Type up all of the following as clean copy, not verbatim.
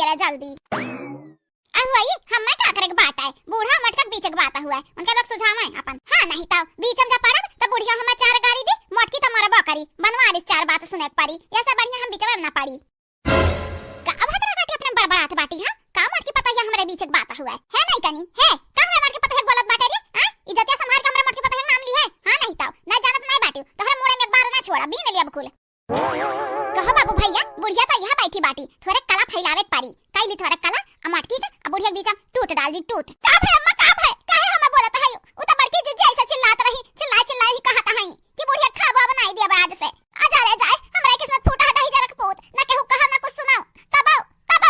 करे जल्दी। अब वही हमें का करे बात है, बूढ़ा मटका बीच के बात हुआ है, उनके लोग सुझाव है अपन। हां नहीं तो बीच में जा पड़ब त बुढ़िया हमें चार गाड़ी दी, मोटकी त मारा बकरी बनवा दी, चार बात सुने पड़ी, ऐसा बढ़िया हम बीच में ना पड़ी। का अब हतरा काटी अपने बड़बड़ात बाटी। हां का मोटकी पता है हमारे बीच के बात हुआ है नहीं कनी है का हमारे मोटकी पता है बोलत बाटे रे। हां इज्जत संभाल के हमारे मोटकी पता है नाम ली है। हां नहीं तो ना जानत नहीं बाटी तोहरा मुड़े में बार ना छोड़ा बीन लिया बकुल। कहो बाबू भैया बुढ़िया तो यहाँ बैठी बाटी, थोड़े कला फैलावे पारी कैली थोड़े कला अमटकी के अब बुढ़िया बीच टूट डाल दी टूट। का है अम्मा का है काहे हमें बोलत है उ त बड़की जीजी ऐसे चिल्लात रही चिल्ला ही कहत है कि बुढ़िया खाबा बनाई दिया आज से आ जा रे जाए हमरा किस्मत फूटा है जरक पूत ना केहू कहा ना कुछ सुनाओ तब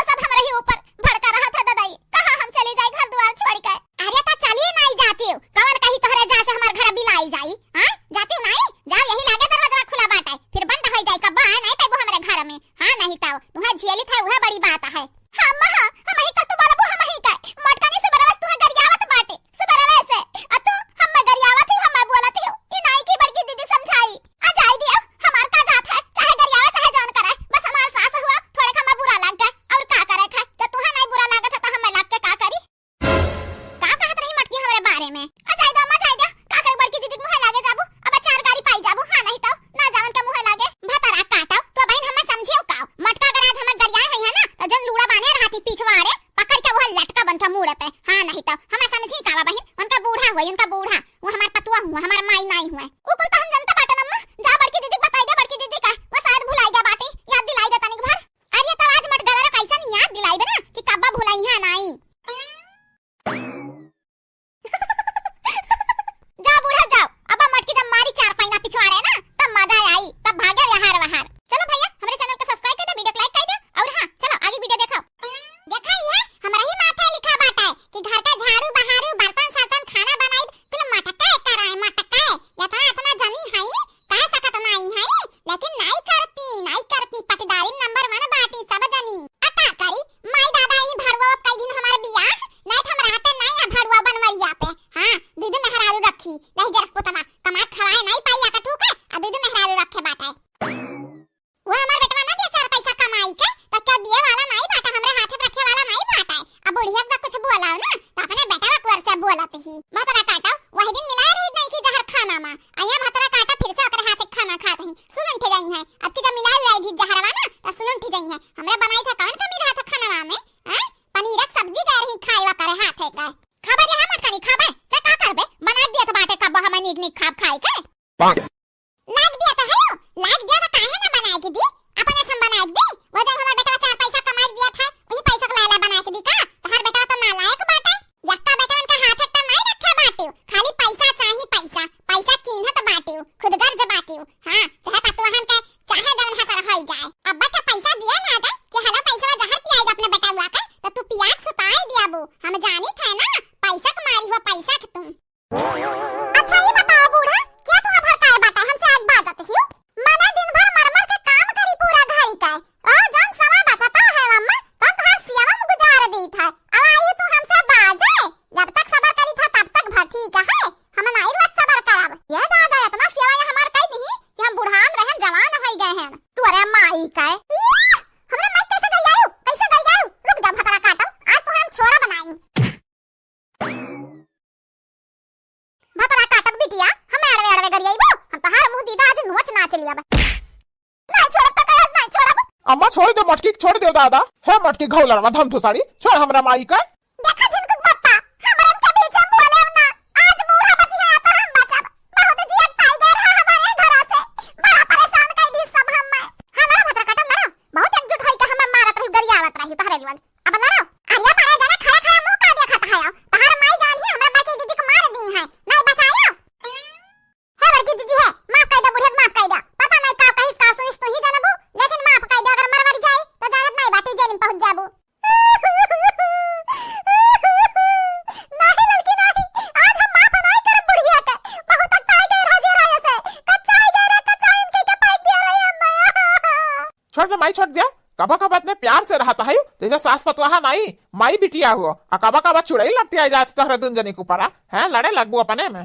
सब हमरा ही ऊपर भड़का रहा था दादाई कहां हम चले जाए घर द्वार छोड़ के। अरे ता चलिए नहीं जाती हो कौन कही तोहरे जा से हमार घर बिलाई जाई। हां जाती हो नहीं जाओ यही लागे दरवाजा खुला बाटे फिर बंद हो जाए कब नहीं पेबो हमारे घर में। हां नहीं तो तुहा झेली था वह बड़ी बात है। हां मां हम ही कल तो बोलबो हम ही का मटकानी से बरस तुहा गरियावत बाटे सुबरवे से आ तू हम गरियावत ही हम बोलत हो ई नहीं की बड़की दीदी समझाई आ जाई दियो हमार का जात है चाहे गरियावा चाहे जान करे बस हमार सास हुआ थोड़े का बुरा लग गया और का करे था जब तुहा नहीं बुरा लागत है तो हम लग के का करी का कहत रही मटकी हमारे बारे में। आ जाई दो का करे बड़की दीदी मुंह लागे जाबो अब चार गाड़ी पाई जाबो। हां नहीं तो ना जावन के मुंह लागे भतरा काटा तो बहन हमें समझियो का मटका अगर आज हमें गरिया है ना तो जब लूड़ा बांधे रहती पिछवाड़े पकड़ के वो लटका बंधा मुड़े पे। हां नहीं तो हमें समझी का बहन उनका बूढ़ा हुआ उनका बूढ़ा वो हमार पतुआ हुआ हमार माई नहीं हुआ ऊ कुल तो हम जनता बाटे अम्मा जा बड़की दीदी बताई दे बड़की दीदी का वो शायद भुलाई गया बाटे याद दिलाई दे तनिक भर। अरे तो आज मट गदरा कैसा नहीं याद दिलाई दे ना कि कब्बा भुलाई है नहीं। जा बूढ़ा जाओ अब मटकी जब मारी चार पैना पिछवाड़े ना तब मजा आई तब भागे वहार वहार। चलो भैया हमारे चैनल को सब्सक्राइब कर दे वीडियो को लाइक कर दे और हां चलो आगे वीडियो देखो। देखा ये हमारा ही माथा लिखा बाटा है कि घर का झाड़ू बहारू बर्तन सर्तन खाना बनाई कुल मटका कर रहा है मटका है इतना जनी है कह सकत नहीं है लेकिन नहीं करती पटदारी नंबर 1 बाटी सब जनी अका करी माई दादा ही भड़वा कई दिन हमारे बियाह नहीं हम रहते नहीं है भड़वा बनवरिया पे। हां दीदी मेहरारू रखी नहीं जरक पुतमा कमा खवाए नहीं पाई का टूका आ दीदी मेहरारू रखे बाटा वो हमार बेटवा ना दे 4 पैसा कमाई के तो क्या दिए वाला नहीं बाटा हमरे हाथे रखे वाला नहीं बाटा अब बुढ़िया का कुछ बोलाओ ना तो अपने बेटा का कुर से बोलत ही भतरा काटा वही दिन मिला रही नहीं कि जहर खाना में आया भतरा काटा फिर से ओकरे हाथे खाना खात ही सुलंठ गई है अब की जब मिला लाई थी जहरवा ना तो सुलंठ गई है हमरे बनाई था कौन का मेरे हाथ खाना में हैं पनीर की सब्जी दे रही खाएवा करे हाथे का खबर है मत खानी खाबे ते का करबे बना दिया तो बाटे कब हम निक खाब खाए के लाग दिया तो है लाग दिया तो काहे ना बनाए के दी अपने हम बनाए दी वो जब हमारा बेटा 4 पैसा कमा दिया था वही पैसा को लाला बना के दी का तो हर बेटा तो नालायक बाटे यक्का बेटा उनका हाथ एक तो नहीं रखे बाटे खाली पैसा चाहिए पैसा चिन्ह तो बाटे खुद गर्ज बाटे। हां चाहे पतुआ हम के चाहे जवन हसर होई जाए अब्बा का पैसा दिया ना दे कि हला पैसा जहर पियाएगा अपने बेटा हुआ का तो तू पियाक सुताई दियाबू हम जानी थे ना पैसा कमारी हो पैसा के तुम। अच्छा ये बताओ बूढ़ा क्या तू भर का बाटा हमसे एक बात आती है मने दिन भर मरमर के काम करी पूरा घर का और जब समय बचता है अम्मा तब हर सियावा में गुजार दी था अब आई तू हमसे बाजे जब तक सबर करी था तब तक भर ठीक है हम नहीं रोज सबर करब ये दादा इतना सियावा हमार कह दी कि हम बुढ़ान रहन जवान हो गए हैं तू अरे माई का हमरा माई कैसे गइयाऊ रुक जा भतरा काटो आज तो हम छोरा बनाई भतरा काटक बिटिया हम अड़वे गरियाईबो हम तो हर मुंह दीदा आज नोच नाच लिया बे नहीं छोड़ तक आज नहीं छोड़ब अम्मा छोड़ दे मटकी छोड़ दे दादा है मटकी घौलरवा धम थुसाड़ी छोड़ हमरा माई का देखा जिनको पप्पा हमरन के बीच में बोले ना आज बूढ़ा बची है तो हम बचब बहुत जियत पाई गए रहा हमारे घर से बड़ा परेशान कर दी सब हम हमारा भतरा काटल लड़ो बहुत एकजुट होई के हम मारत रही गरियावत रही तहरे लोग अब लड़ो अरिया मारे जाने खड़ा खड़ा मुंह का देखत है तहर माई जान ही हमरा बड़की दीदी को मार दी है नहीं बचायो है बड़की दीदी है माफ कर दे बुढ़िया माफ कर दे पता नहीं का कहिस का सुनिस तो ही जानबू लेकिन माफ कर दे अगर मर जाए तो जानत नहीं बाटी जेल में पहुंच जाबू। नहीं लड़की नहीं आज हम माफ नहीं करब बुढ़िया के बहुत तक ताई गए राजे राय से कच्चाई गए रे कच्चाई इनके के पाइप दिया रही अम्मा छोड़ दे माई छोड़ दे कबा कबा इतने प्यार से रहता है जैसे सास पतवाहा नहीं माई बिटिया हुआ कबा कबा चुड़ैल लपटिया जाती तोहरा दुन जनी के ऊपर है लड़े लगबू अपने में।